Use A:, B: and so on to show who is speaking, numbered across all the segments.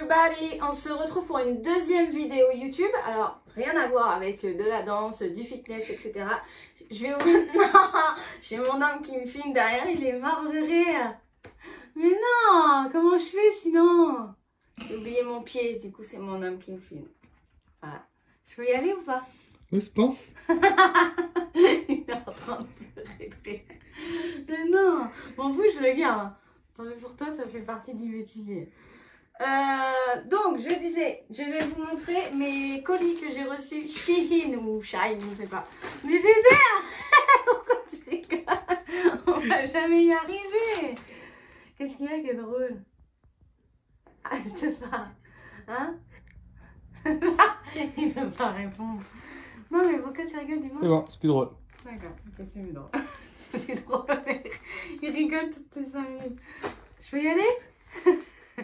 A: everybody, on se retrouve pour une deuxième vidéo YouTube. Alors, rien à voir avec de la danse, du fitness, etc. Je vais vous... Non, j'ai mon homme qui me filme derrière, il est mort de rire. Mais non, comment je fais sinon? J'ai oublié mon pied, du coup c'est mon homme qui me filme. Voilà. Je peux y aller ou pas?
B: Oui, je pense.
A: Il est en train de pleurer. Mais non, m'en fous, je le garde. Tant pis pour toi, ça fait partie du bêtisier. Donc, je disais, je vais vous montrer mes colis que j'ai reçus Shein ou Shine, je ne sais pas. Mais bébé, pourquoi tu rigoles? On va jamais y arriver. Qu'est-ce qu'il y a qui est drôle? Ah, je te parle. Hein? Il ne veut pas répondre. Non, mais pourquoi tu rigoles, dis-moi?
B: C'est bon, c'est plus drôle.
A: D'accord, ok, c'est plus drôle. C'est plus drôle. Il rigole toutes les 5 minutes. Je peux y aller?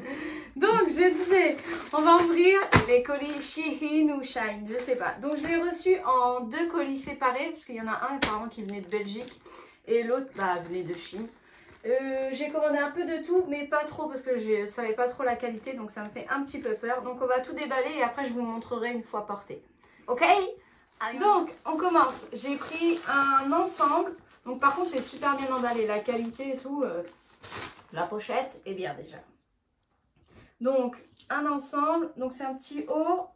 A: Donc, je disais, on va ouvrir les colis Shein ou Shine, je sais pas. Donc, je l'ai reçu en 2 colis séparés, parce qu'il y en a un apparemment qui venait de Belgique et l'autre venait de Chine. J'ai commandé un peu de tout, mais pas trop, parce que je savais pas trop la qualité, donc ça me fait un petit peu peur. Donc, on va tout déballer et après, je vous montrerai une fois porté. Ok? Donc, on commence. J'ai pris un ensemble. Donc, par contre, c'est super bien emballé. La qualité et tout, la pochette est bien déjà. Donc, un ensemble. Donc, c'est un petit haut.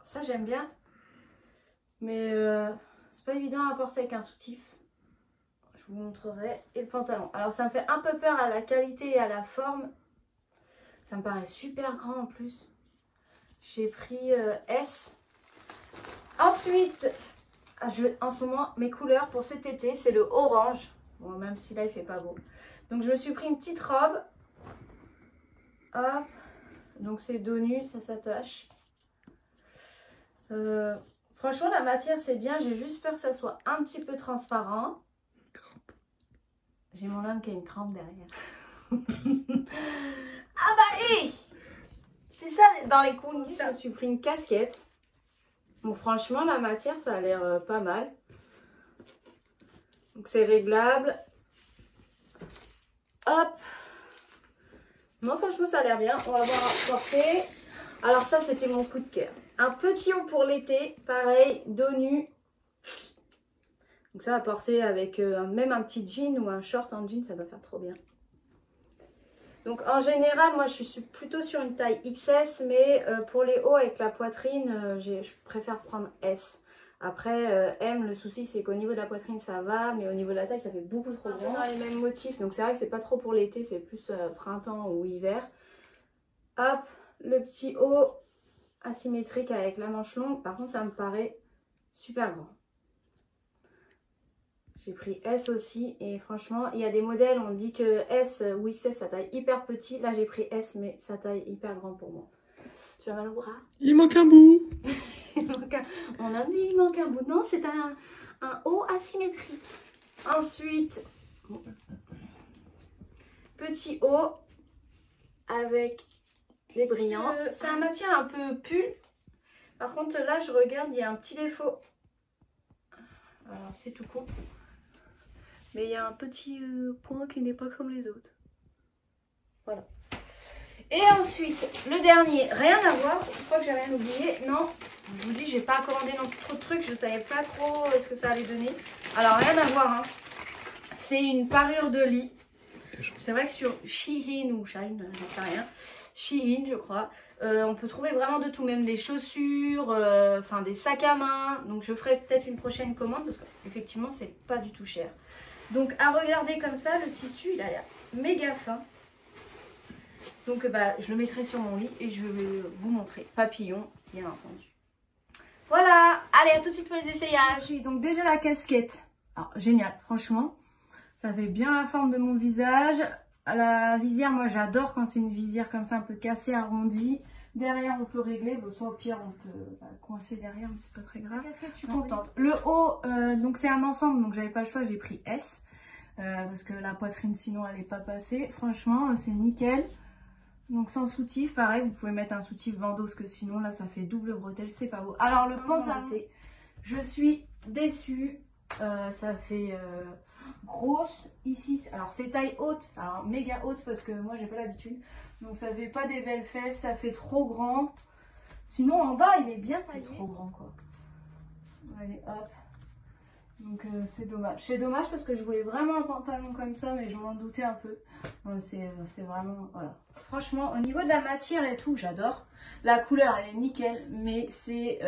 A: Ça, j'aime bien. Mais c'est pas évident à porter avec un soutif. Je vous montrerai. Et le pantalon. Alors, ça me fait un peu peur à la qualité et à la forme. Ça me paraît super grand en plus. J'ai pris S. Ensuite, en ce moment, mes couleurs pour cet été, c'est le orange. Bon, même si là, il fait pas beau. Donc, je me suis pris une petite robe. Hop. Donc, c'est dos nu, ça s'attache. Franchement, la matière, c'est bien. J'ai juste peur que ça soit un petit peu transparent. J'ai mon âme qui a une crampe derrière. Ah bah, hé! C'est ça, dans les coulisses, je me suis pris une casquette. Bon, franchement, la matière, ça a l'air pas mal. Donc, c'est réglable. Hop. Moi, franchement, ça a l'air bien. On va voir à porter. Alors, ça, c'était mon coup de cœur. Un petit haut pour l'été. Pareil, dos nu. Donc, ça, à porter avec même un petit jean ou un short en jean, ça doit faire trop bien. Donc, en général, moi, je suis plutôt sur une taille XS. Mais pour les hauts avec la poitrine, je préfère prendre S. Après, M, le souci, c'est qu'au niveau de la poitrine, ça va. Mais au niveau de la taille, ça fait beaucoup trop grand. Les mêmes motifs. Donc, c'est vrai que c'est pas trop pour l'été. C'est plus printemps ou hiver. Hop, le petit haut asymétrique avec la manche longue. Par contre, ça me paraît super grand. J'ai pris S aussi. Et franchement, il y a des modèles, on dit que S ou XS, ça taille hyper petit. Là, j'ai pris S, mais ça taille hyper grand pour moi. Tu as mal au bras?
B: Il manque un bout.
A: On a dit il manque un bout. Non, c'est un haut asymétrique. Ensuite, petit haut avec des brillants. C'est un matière un peu pull. Par contre, là, je regarde, il y a un petit défaut. Alors, c'est tout con. Mais il y a un petit point qui n'est pas comme les autres. Voilà. Et ensuite, le dernier, rien à voir. Je crois que j'ai rien oublié. Non, je vous dis, j'ai pas commandé non plus trop de trucs. Je ne savais pas trop ce que ça allait donner. Alors, rien à voir. Hein. C'est une parure de lit. C'est vrai que sur Shein ou Shine, j'en sais rien. Shein, je crois. On peut trouver vraiment de tout, même des chaussures, enfin des sacs à main. Donc, je ferai peut-être une prochaine commande parce qu'effectivement, c'est pas du tout cher. Donc, à regarder comme ça, le tissu, il a l'air méga fin. Donc, je le mettrai sur mon lit et je vais vous montrer. Papillon, bien entendu. Voilà, allez, à tout de suite pour les essayages. Donc, déjà la casquette. Alors, génial, franchement. Ça fait bien la forme de mon visage. À la visière, moi, j'adore quand c'est une visière comme ça, un peu cassée, arrondie. Derrière, on peut régler. Bon, soit au pire, on peut coincer derrière, mais c'est pas très grave. Casquette, je suis contente. Le haut, donc c'est un ensemble, donc j'avais pas le choix, j'ai pris S. Parce que la poitrine, sinon, elle n'est pas passée. Franchement, c'est nickel. Donc sans soutif, pareil, vous pouvez mettre un soutif bandeau, parce que sinon, là, ça fait double bretelle, c'est pas beau. Alors, le pantalon, je suis déçue. Ça fait grosse ici. Alors c'est taille haute, alors méga haute parce que moi j'ai pas l'habitude. Donc ça fait pas des belles fesses, ça fait trop grand. Sinon en bas il est bien taillé. Trop grand quoi. Allez hop. Donc c'est dommage. C'est dommage parce que je voulais vraiment un pantalon comme ça, mais je m'en doutais un peu. C'est vraiment, voilà. Franchement, au niveau de la matière et tout, j'adore. La couleur, elle est nickel, mais c'est...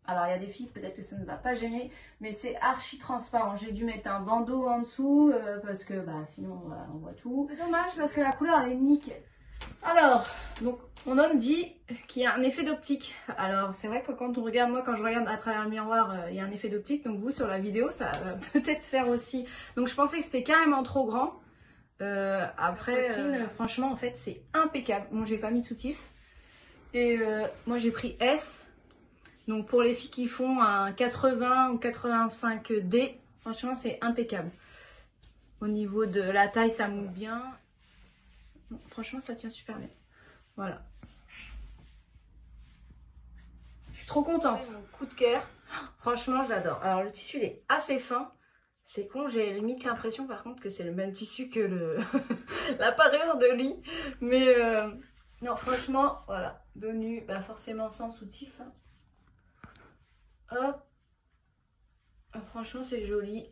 A: alors, il y a des filles, peut-être que ça ne va pas gêner, mais c'est archi transparent. J'ai dû mettre un bandeau en dessous, parce que sinon, voilà, on voit tout. C'est dommage parce que la couleur, elle est nickel. Alors, donc, mon homme dit qu'il y a un effet d'optique. Alors, c'est vrai que quand on regarde, moi, quand je regarde à travers le miroir, il y a un effet d'optique. Donc, vous, sur la vidéo, ça va peut-être faire aussi. Donc, je pensais que c'était carrément trop grand. Après, franchement, en fait, c'est impeccable. Bon, j'ai pas mis de soutif. Et moi, j'ai pris S. Donc, pour les filles qui font un 80 ou 85D, franchement, c'est impeccable. Au niveau de la taille, ça mouille bien. Franchement, ça tient super bien. Voilà. Je suis trop contente. Mon coup de cœur. Franchement, j'adore. Alors, le tissu, il est assez fin. C'est con, j'ai limite l'impression, par contre, que c'est le même tissu que le la parure de lit. Mais, non, franchement, voilà. Dos nu, forcément sans soutif. Hein. Hop. Franchement, c'est joli.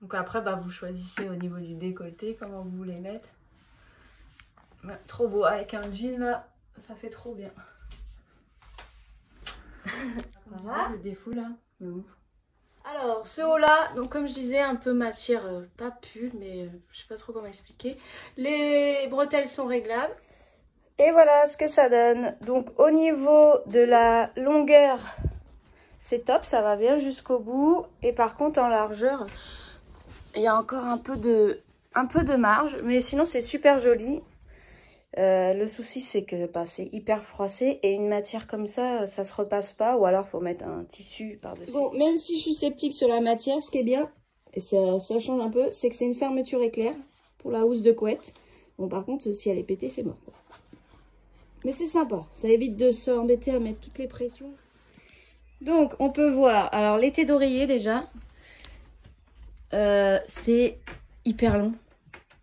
A: Donc après, vous choisissez au niveau du décolleté, comment vous voulez mettre. Trop beau, avec un jean là, ça fait trop bien. Voilà. Le défaut là. Alors, ce haut là, donc comme je disais, un peu matière, pas pull, mais je sais pas trop comment expliquer. Les bretelles sont réglables. Et voilà ce que ça donne. Donc au niveau de la longueur, c'est top, ça va bien jusqu'au bout. Et par contre en largeur, il y a encore un peu de marge, mais sinon c'est super joli. Le souci c'est que c'est hyper froissé et une matière comme ça se repasse pas, ou alors faut mettre un tissu par-dessus. Bon, même si je suis sceptique sur la matière, ce qui est bien, et ça change un peu, c'est que c'est une fermeture éclair pour la housse de couette. Bon, par contre, si elle est pétée, c'est mort quoi. Mais c'est sympa, ça évite de s'embêter à mettre toutes les pressions. Donc on peut voir, alors l'été d'oreiller déjà, c'est hyper long.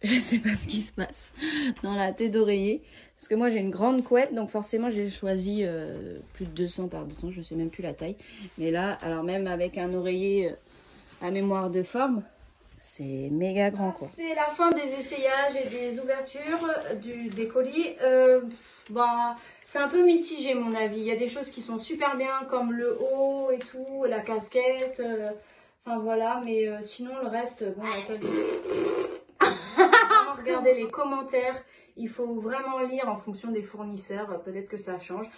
A: Je sais pas ce qui se passe dans la tête d'oreiller. Parce que moi j'ai une grande couette, donc forcément j'ai choisi plus de 200 par 200, je sais même plus la taille. Mais là, alors même avec un oreiller à mémoire de forme, c'est méga grand quoi. C'est la fin des essayages et des ouvertures des colis. C'est un peu mitigé mon avis. Il y a des choses qui sont super bien comme le haut et tout, la casquette. Enfin voilà, mais sinon le reste, bon, on va pas dire. Regardez les commentaires, il faut vraiment lire en fonction des fournisseurs, peut-être que ça change.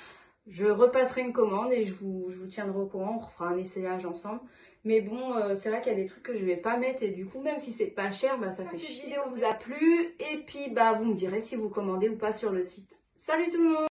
A: Je repasserai une commande et je vous tiendrai au courant, on fera un essayage ensemble. Mais bon, c'est vrai qu'il y a des trucs que je vais pas mettre et du coup, même si c'est pas cher, ça fait chier. Cette vidéo vous a plu et puis vous me direz si vous commandez ou pas sur le site. Salut tout le monde!